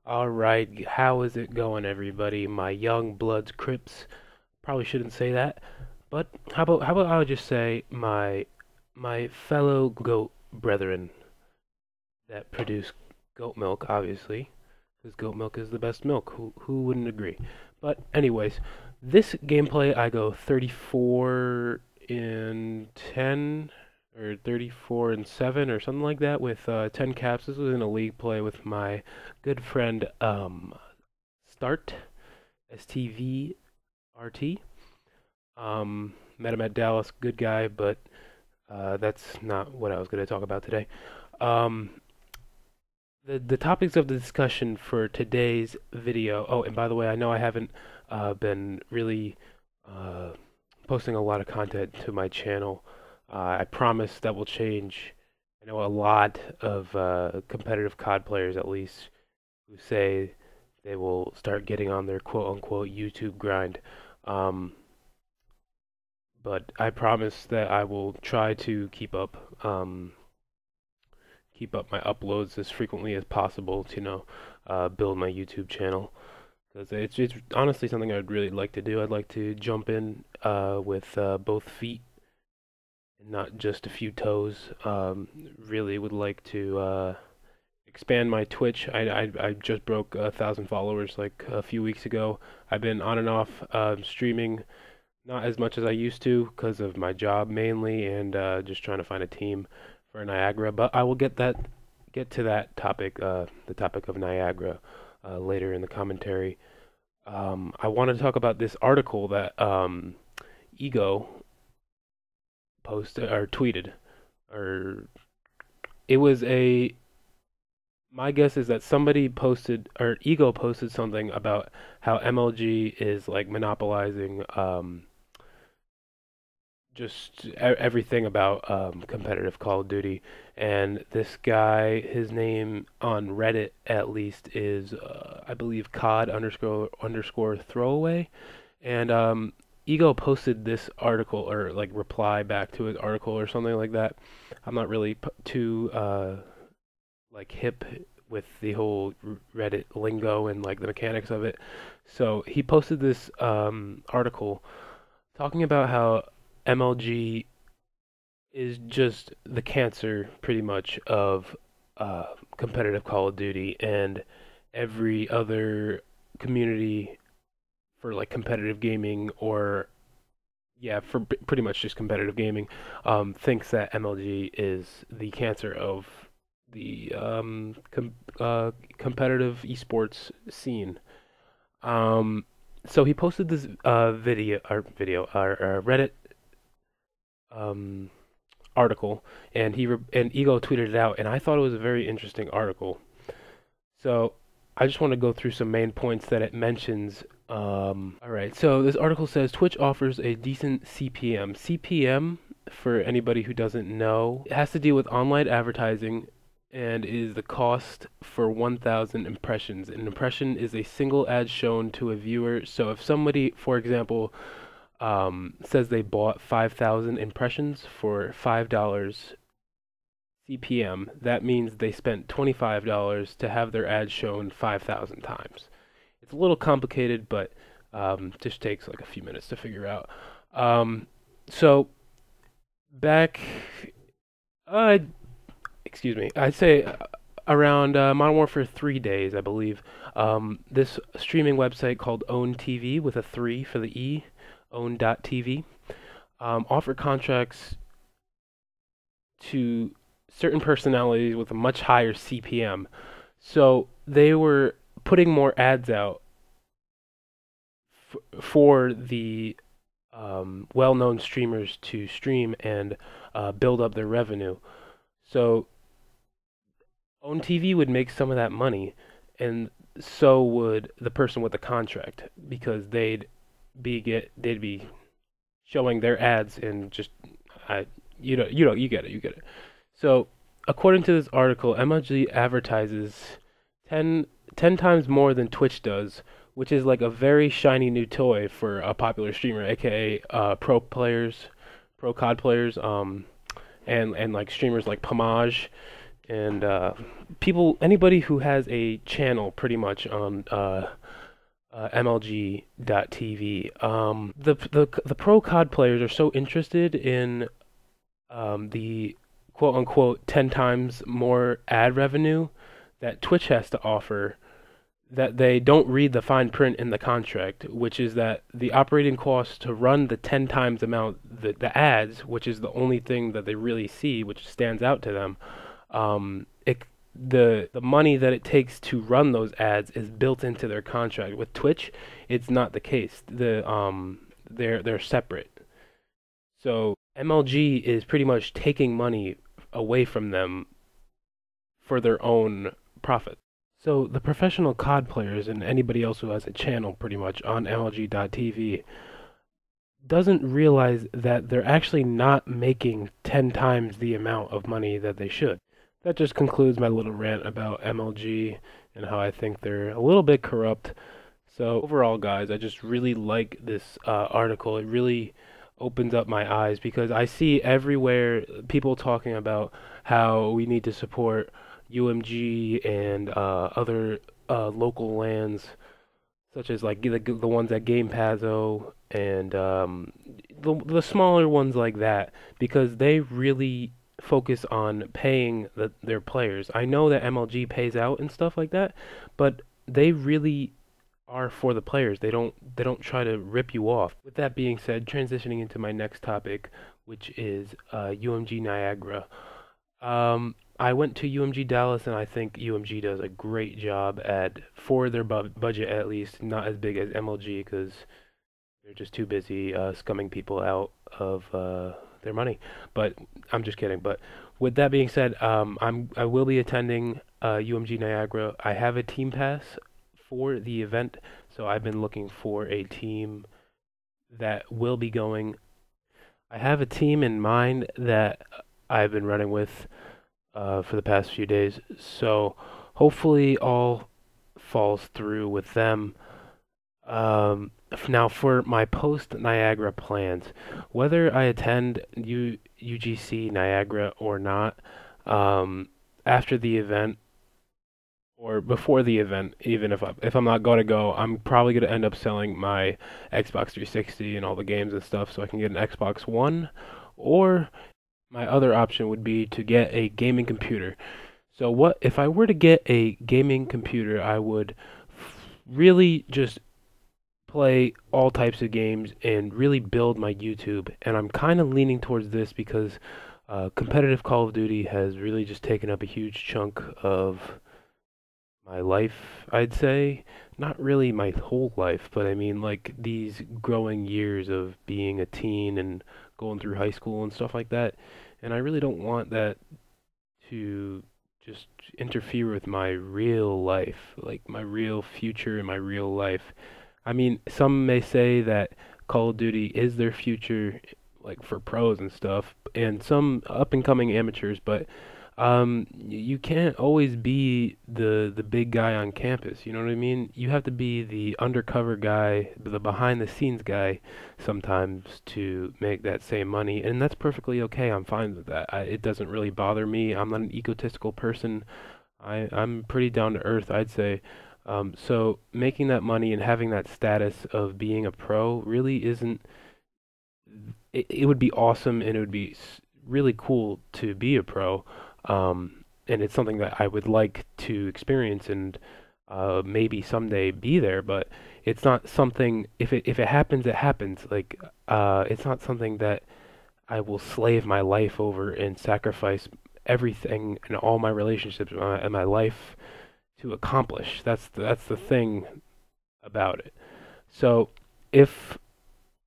Alright, how is it going, everybody? My young bloods, Crips. Probably shouldn't say that, but how about I would just say my fellow goat brethren that produce goat milk, obviously, because goat milk is the best milk. Who wouldn't agree? But anyways, this gameplay I go 34 in 10 or 34 and 7 or something like that with 10 caps. This was in a league play with my good friend Start STVRT. Met him at Dallas, good guy, but that's not what I was going to talk about today. Um, the topics of the discussion for today's video. Oh, and by the way, I know I haven't been really uh, posting a lot of content to my channel. I promise that will change. I know a lot of competitive COD players, at least, who say they will start getting on their quote unquote YouTube grind. Um, but I promise that I will try to keep up my uploads as frequently as possible to, build my YouTube channel. Because it's honestly something I'd really like to do. I'd like to jump in with both feet and not just a few toes. Really would like to expand my Twitch. I just broke 1,000 followers like a few weeks ago. I've been on and off streaming, not as much as I used to because of my job mainly, and just trying to find a team for Niagara. But I will get to that topic, the topic of Niagara, later in the commentary. I want to talk about this article that Ego posted or tweeted, or it was a. My guess is that somebody posted or Ego posted something about how MLG is like monopolizing just everything about competitive Call of Duty. And this guy, his name on Reddit at least is, I believe, COD underscore throwaway. And Ego posted this article or like reply back to his article or something like that. I'm not really too like hip with the whole Reddit lingo and like the mechanics of it. So he posted this article talking about how MLG is just the cancer, pretty much, of competitive Call of Duty, and every other community for like competitive gaming, or yeah, for pretty much just competitive gaming, thinks that MLG is the cancer of the competitive esports scene. Um, so he posted this Reddit um, article, and and Ego tweeted it out, and I thought it was a very interesting article. So I just want to go through some main points that it mentions. All right, so this article says Twitch offers a decent CPM. CPM, for anybody who doesn't know, it has to deal with online advertising and is the cost for 1,000 impressions. An impression is a single ad shown to a viewer. So if somebody, for example, says they bought 5,000 impressions for $5 CPM, that means they spent $25 to have their ad shown 5,000 times. It's a little complicated, but just takes like a few minutes to figure out. So back, uh, excuse me, I'd say around Modern Warfare 3 days, I believe, this streaming website called Own TV with a 3 for the E, own.tv, offered contracts to certain personalities with a much higher CPM. So they were putting more ads out for the well-known streamers to stream and build up their revenue. So Own TV would make some of that money, and so would the person with the contract, because they'd be showing their ads and just I you get it. So according to this article, MLG advertises 10 times more than Twitch does, which is like a very shiny new toy for a popular streamer, aka pro players, pro COD players, and like streamers like Pomage and anybody who has a channel pretty much on MLG.TV, the pro COD players are so interested in the quote unquote 10 times more ad revenue that Twitch has to offer, that they don't read the fine print in the contract, which is that the operating costs to run the 10 times amount, the ads, which is the only thing that they really see, which stands out to them, the money that it takes to run those ads is built into their contract. With Twitch, it's not the case. They're separate. So MLG is pretty much taking money away from them for their own profit. So the professional COD players and anybody else who has a channel pretty much on MLG.TV doesn't realize that they're actually not making 10 times the amount of money that they should. That just concludes my little rant about MLG and how I think they're a little bit corrupt. So overall, guys, I just really like this article. It really opens up my eyes because I see everywhere people talking about how we need to support UMG and other local lands, such as like the ones at Game Pazzo and the smaller ones like that, because they really focus on paying their players. I know that MLG pays out and stuff like that, but they really are for the players. They don't try to rip you off. With that being said, transitioning into my next topic, which is UMG Niagara. I went to UMG Dallas, and I think UMG does a great job for their budget at least, not as big as MLG because they're just too busy scumming people out of their money. But I'm just kidding. But with that being said, I will be attending UMG Niagara. I have a team pass for the event, so I've been looking for a team that will be going. I have a team in mind that I've been running with for the past few days, so hopefully all falls through with them. Now for my post Niagara plans, whether I attend UGC Niagara or not, after the event or before the event, even if I'm not going to go, I'm probably going to end up selling my Xbox 360 and all the games and stuff so I can get an Xbox One, or my other option would be to get a gaming computer. So what if I were to get a gaming computer, I would really just play all types of games and really build my YouTube. And I'm kind of leaning towards this because competitive Call of Duty has really just taken up a huge chunk of my life, I'd say. Not really my whole life, but I mean like these growing years of being a teen and going through high school and stuff like that. And I really don't want that to just interfere with my real life, like my real future and my real life. I mean, some may say that Call of Duty is their future, like for pros and stuff, and some up and coming amateurs, but you can't always be the big guy on campus. You know what I mean? You have to be the undercover guy, the behind the scenes guy sometimes to make that same money, and that's perfectly okay. I'm fine with that. It doesn't really bother me. I'm not an egotistical person. I'm pretty down to earth, I'd say. So making that money and having that status of being a pro really isn't. It would be awesome, and it would be really cool to be a pro. And it's something that I would like to experience and maybe someday be there, but it's not something. If it happens, it happens. Like it's not something that I will slave my life over and sacrifice everything and all my relationships and my life to accomplish. That's the thing about it. So if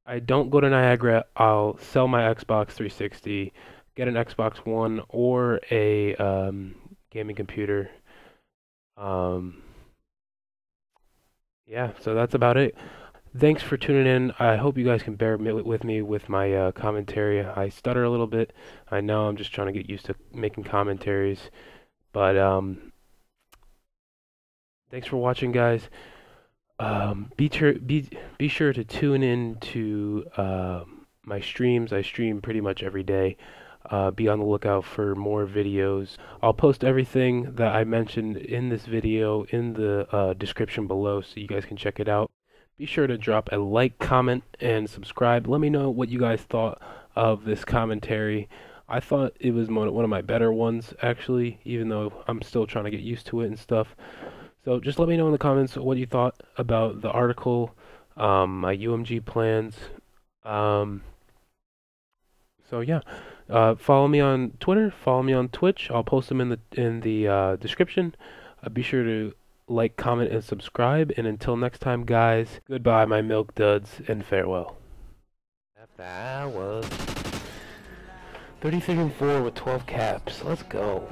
I don't go to Niagara, I'll sell my Xbox 360, get an Xbox One or a gaming computer. Um, yeah, so that's about it. Thanks for tuning in. I hope you guys can bear with me with my commentary. I stutter a little bit. I know I'm just trying to get used to making commentaries, but thanks for watching, guys. Be sure to tune in to my streams. I stream pretty much every day. Be on the lookout for more videos. I'll post everything that I mentioned in this video in the description below so you guys can check it out. Be sure to drop a like, comment, and subscribe. Let me know what you guys thought of this commentary. I thought it was one of my better ones, actually, even though I'm still trying to get used to it and stuff. So just let me know in the comments what you thought about the article, my UMG plans. Um, so yeah, follow me on Twitter, follow me on Twitch. I'll post them in the description. Be sure to like, comment, and subscribe. And until next time, guys, goodbye, my milk duds, and farewell. That was 33 and 4 with 12 caps. Let's go.